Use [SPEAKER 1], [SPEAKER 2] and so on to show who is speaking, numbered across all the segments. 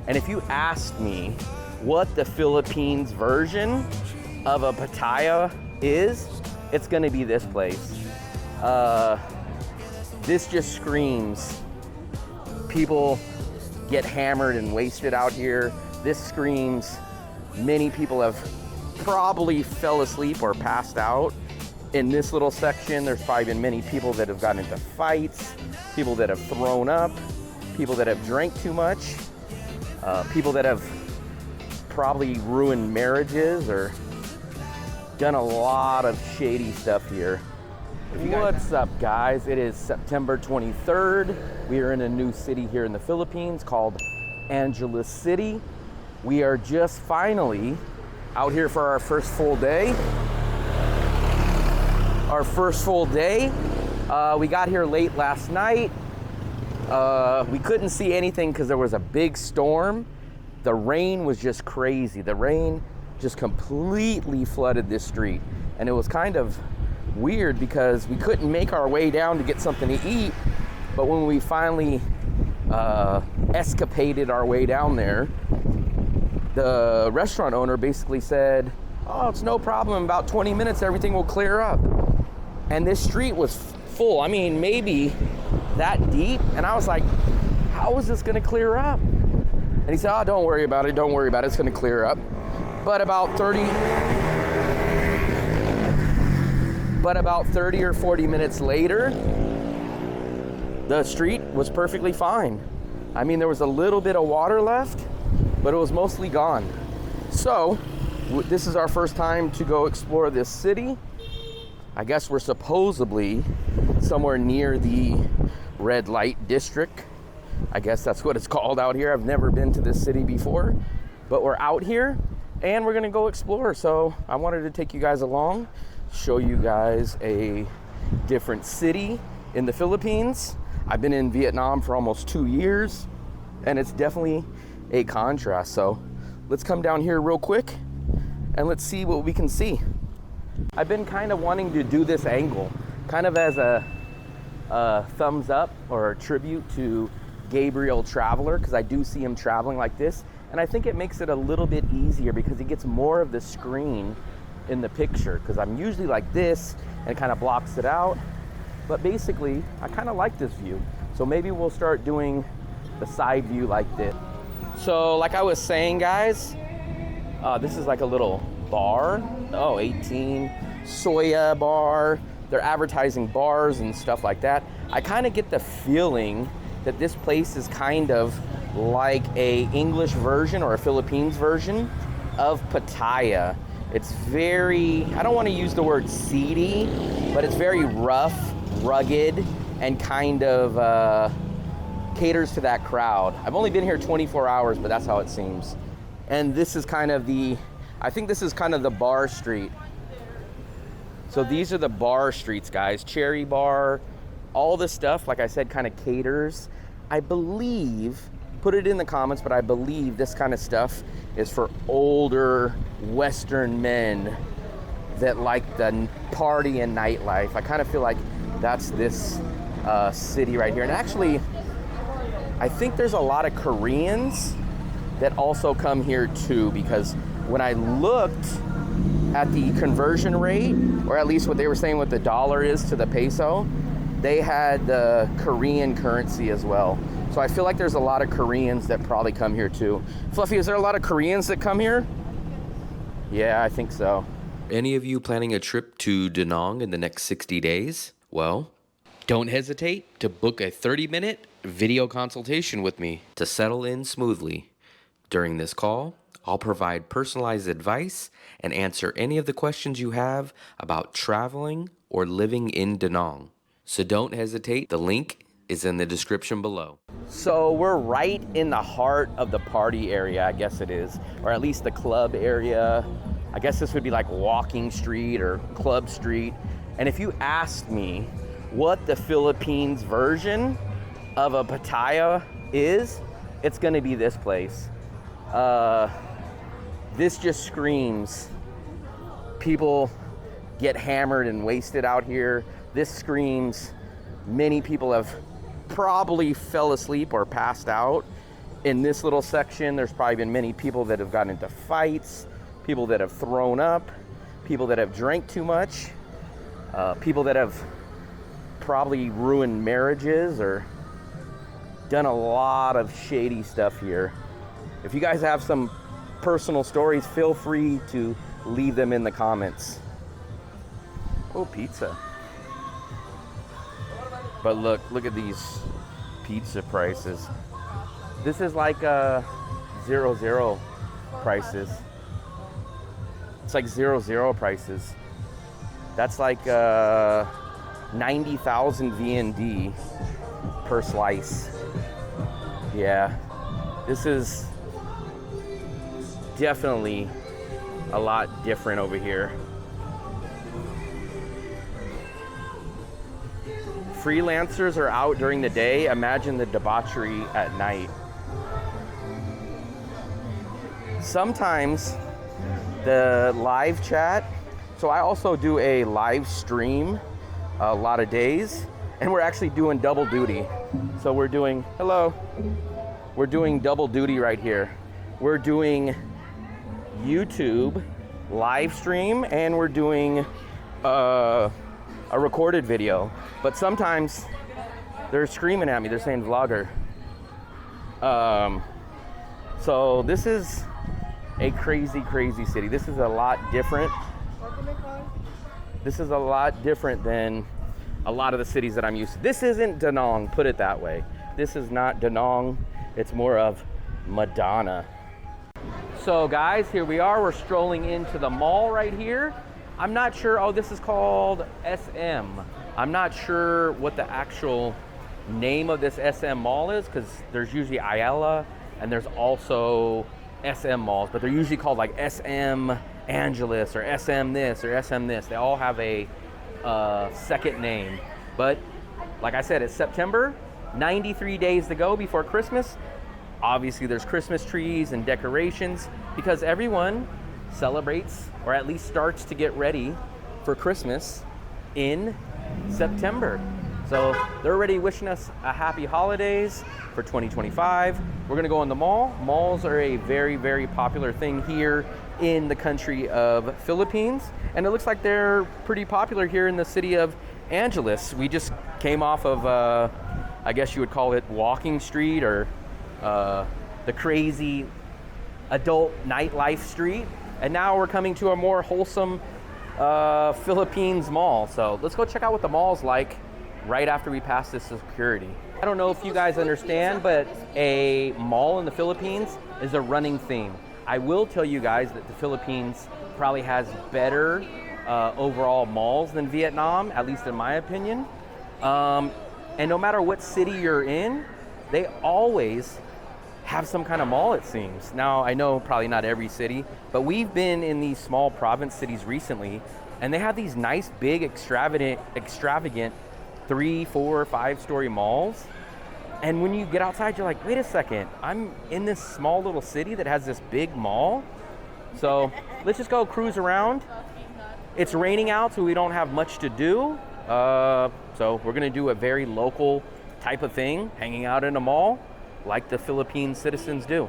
[SPEAKER 1] And if you asked me what the Philippines version of a Pattaya is, it's gonna be this place. This just screams people get hammered and wasted out here. This screams many people have probably fell asleep or passed out. In this little section, there's probably been many people that have gotten into fights, people that have thrown up, people that have drank too much, people that have probably ruined marriages or done a lot of shady stuff here. What's up, guys? It is September 23rd. We are in a new city here in the Philippines called Angeles City. We are just finally out here for our first full day. We got here late last night. We couldn't see anything because there was a big storm. The rain was just crazy. The rain just completely flooded this street. And it was kind of weird because we couldn't make our way down to get something to eat. But when we finally escapaded our way down there, the restaurant owner basically said, "Oh, it's no problem. In about 20 minutes, everything will clear up." And this street was full. I mean, maybe that deep. And I was like, how is this gonna clear up? And he said, "Oh, don't worry about it. Don't worry about it. It's gonna clear up." But about 30 or 40 minutes later, the street was perfectly fine. I mean, there was a little bit of water left, but it was mostly gone. So, this is our first time to go explore this city. I guess we're supposedly somewhere near the red light district. I guess that's what it's called out here. I've never been to this city before, but we're out here and we're gonna go explore. So I wanted to take you guys along, show you guys a different city in the Philippines. I've been in Vietnam for almost 2 years and it's definitely a contrast. So let's come down here real quick and let's see what we can see. I've been kind of wanting to do this angle, kind of as a thumbs up or a tribute to Gabriel Traveler, because I do see him traveling like this, and I think it makes it a little bit easier because he gets more of the screen in the picture, because I'm usually like this and it kind of blocks it out. But basically, I kind of like this view. So maybe we'll start doing the side view like this. So like I was saying, guys, this is like a little bar. Oh, 18 Soya bar. They're advertising bars and stuff like that. I kind of get the feeling that this place is kind of like a English version or a Philippines version of Pattaya. It's very, I don't want to use the word seedy, but it's very rough, rugged, and kind of caters to that crowd. I've only been here 24 hours, but that's how it seems. And this is kind of I think this is kind of the bar street. So these are the bar streets, guys. Cherry Bar, all this stuff, like I said, kind of caters. I believe, put it in the comments, but I believe this kind of stuff is for older Western men that like the party and nightlife. I kind of feel like that's this city right here. And actually, I think there's a lot of Koreans that also come here too, because when I looked at the conversion rate, or at least what they were saying what the dollar is to the peso, they had the Korean currency as well. So I feel like there's a lot of Koreans that probably come here too. Fluffy, is there a lot of Koreans that come here? Yeah, I think so.
[SPEAKER 2] Any of you planning a trip to Da Nang in the next 60 days? Well, don't hesitate to book a 30-minute video consultation with me to settle in smoothly. During this call, I'll provide personalized advice and answer any of the questions you have about traveling or living in Da Nang. So don't hesitate. The link is in the description below.
[SPEAKER 1] So we're right in the heart of the party area, I guess it is, or at least the club area. I guess this would be like Walking Street or Club Street. And if you asked me what the Philippines version of a Pattaya is, it's gonna be this place. This just screams people get hammered and wasted out here. This screams many people have probably fell asleep or passed out. In this little section, there's probably been many people that have gotten into fights, people that have thrown up, people that have drank too much, people that have probably ruined marriages or done a lot of shady stuff here. If you guys have some personal stories, feel free to leave them in the comments. Oh, pizza. But look at these pizza prices. This is like 0 prices. It's like 0 prices. That's like 90,000 VND per slice. Yeah, this is definitely a lot different over here. Freelancers are out during the day. Imagine the debauchery at night. Sometimes the live chat, so I also do a live stream a lot of days, and we're actually doing double duty. So we're doing, we're doing double duty right here. We're doing YouTube live stream, and we're doing a recorded video. But sometimes they're screaming at me, they're saying vlogger. So this is a crazy city. This is a lot different. This is a lot different than a lot of the cities that I'm used to. This isn't Da Nang, put it that way. This is not Da Nang, it's more of Madonna. So guys, here we are, we're strolling into the mall right here. I'm not sure, oh, this is called SM. I'm not sure what the actual name of this SM mall is, because there's usually Ayala and there's also SM malls, but they're usually called like SM Angeles or SM this or SM this. They all have a second name. But like I said, it's September, 93 days to go before Christmas. Obviously there's Christmas trees and decorations because everyone celebrates or at least starts to get ready for Christmas in September. So they're already wishing us a happy holidays for 2025. We're gonna go in the mall. Malls are a very popular thing here in the country of Philippines. And it looks like they're pretty popular here in the city of Angeles. We just came off of, I guess you would call it Walking Street or the crazy adult nightlife street. And now we're coming to a more wholesome Philippines mall. So let's go check out what the mall's like right after we pass this security. I don't know if you guys understand, but a mall in the Philippines is a running theme. I will tell you guys that the Philippines probably has better overall malls than Vietnam, at least in my opinion. And no matter what city you're in, they always have some kind of mall, it seems. Now, I know probably not every city, but we've been in these small province cities recently, and they have these nice, big, extravagant 3, 4, 5-story malls. And when you get outside, you're like, wait a second, I'm in this small little city that has this big mall. So let's just go cruise around. It's raining out, so we don't have much to do. So we're gonna do a very local type of thing, hanging out in a mall like the Philippine citizens do.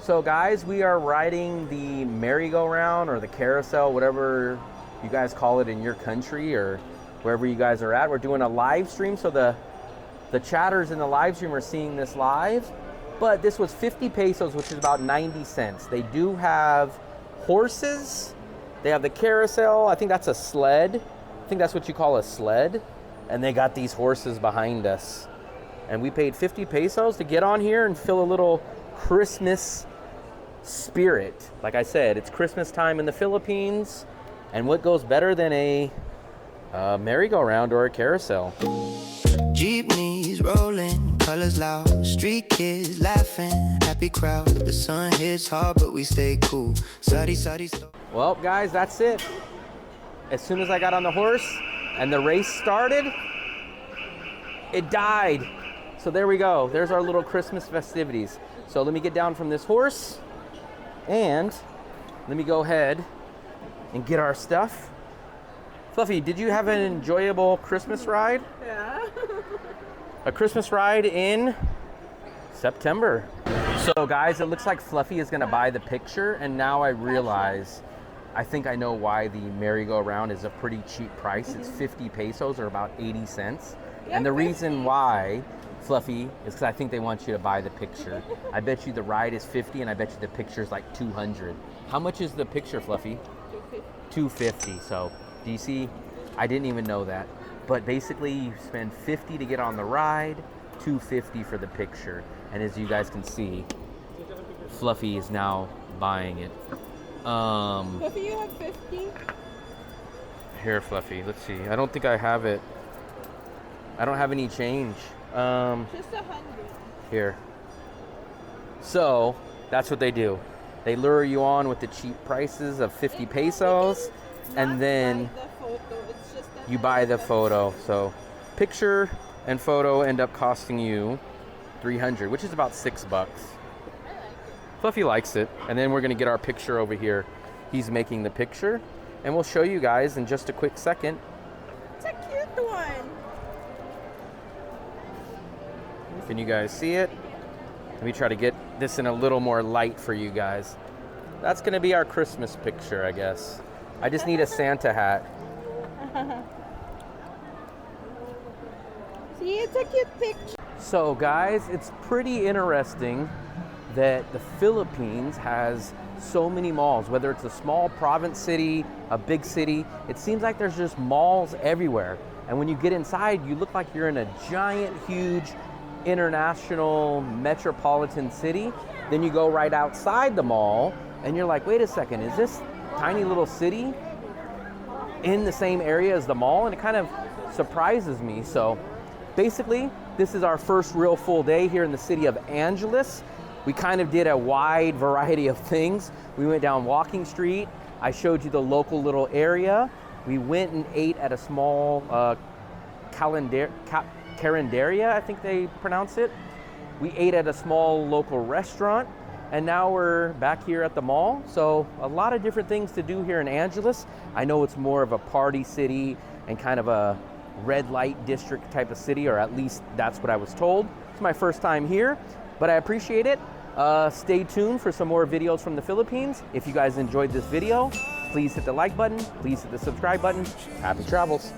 [SPEAKER 1] So guys, we are riding the merry-go-round or the carousel, whatever you guys call it in your country or wherever you guys are at. We're doing a live stream, so the chatters in the live stream are seeing this live, but this was 50 pesos, which is about 90 cents. They do have horses, they have the carousel, I think that's a sled. I think that's what you call a sled. And they got these horses behind us. And we paid 50 pesos to get on here and feel a little Christmas spirit. Like I said, it's Christmas time in the Philippines, and what goes better than a merry-go-round or a carousel?
[SPEAKER 3] Jeepneys rolling, colors loud, street kids laughing, happy crowd. The sun hits hard, but we stay cool.
[SPEAKER 1] Well, guys, that's it. As soon as I got on the horse and the race started, it died. So there we go. There's our little Christmas festivities. So let me get down from this horse and let me go ahead and get our stuff. Fluffy, did you have an enjoyable Christmas ride?
[SPEAKER 4] Yeah.
[SPEAKER 1] A Christmas ride in September. So guys, it looks like Fluffy is gonna buy the picture, and now I realize, I think I know why the merry-go-round is a pretty cheap price. It's 50 pesos or about 80 cents. And the reason why, Fluffy, is because I think they want you to buy the picture. I bet you the ride is 50, and I bet you the picture is like 200. How much is the picture, Fluffy? 250. So, do you see? I didn't even know that. But basically, you spend 50 to get on the ride, 250 for the picture. And as you guys can see, Fluffy is now buying it.
[SPEAKER 4] Fluffy, you have 50?
[SPEAKER 1] Here, Fluffy, let's see. I don't think I have it. I don't have any change.
[SPEAKER 4] Just 100.
[SPEAKER 1] Here. So, that's what they do. They lure you on with the cheap prices of 50 pesos, and then you buy the photo. So, picture and photo end up costing you 300, which is about $6. Fluffy likes it. And then we're gonna get our picture over here. He's making the picture, and we'll show you guys in just a quick second.
[SPEAKER 4] It's a cute one.
[SPEAKER 1] Can you guys see it? Let me try to get this in a little more light for you guys. That's gonna be our Christmas picture, I guess. I just need a Santa hat.
[SPEAKER 4] See, it's a cute picture.
[SPEAKER 1] So guys, it's pretty interesting that the Philippines has so many malls, whether it's a small province city, a big city. It seems like there's just malls everywhere. And when you get inside, you look like you're in a giant, huge, international metropolitan city. Then you go right outside the mall and you're like, wait a second, is this tiny little city in the same area as the mall? And it kind of surprises me. So basically, this is our first real full day here in the city of Angeles. We kind of did a wide variety of things. We went down Walking Street. I showed you the local little area. We went and ate at a small carinderia, I think they pronounce it. We ate at a small local restaurant, and now we're back here at the mall. So a lot of different things to do here in Angeles. I know it's more of a party city and kind of a red light district type of city, or at least that's what I was told. It's my first time here, but I appreciate it. Stay tuned for some more videos from the Philippines. If you guys enjoyed this video, please hit the like button, please hit the subscribe button. Happy travels.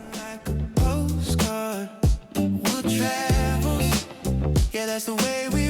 [SPEAKER 3] Postcard, we'll travel. Yeah, that's the way we